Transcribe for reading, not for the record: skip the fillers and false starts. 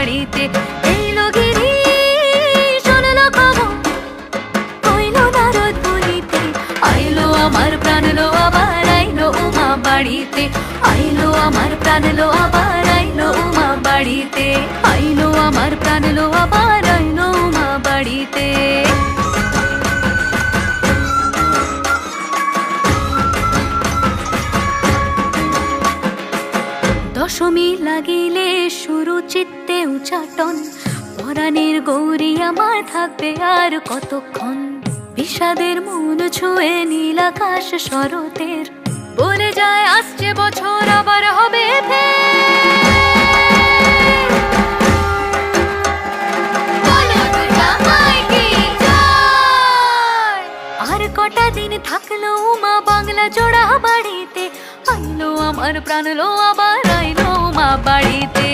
বাড়িতে। এলো গিরি শুনলো খবর, কইলো নারদ বলিতে, আইলো আমার প্রাণ লো আবার আইলো উমা বাড়িতে। আইলো আমার প্রাণ লো আবার আইলো উমা বাড়িতে। আইলো আমার প্রাণ লো আবার আইলো উমা বাড়িতে। দশমী লাগিলে শুরু চিত্তে উচাটন, পরাণের গৌরী আমার থাকবে আর কতক্ষণ। বিষাদের মন ছুঁয়ে নীল আকাশ শরতের, বলে যায় আসছে বছর আবার হবে আর কটা দিন থাকলো উমা বাংলা জোড়া বাড়িতে। আইলো আমার প্রাণ লো আবার আইলো উমা বাড়িতে।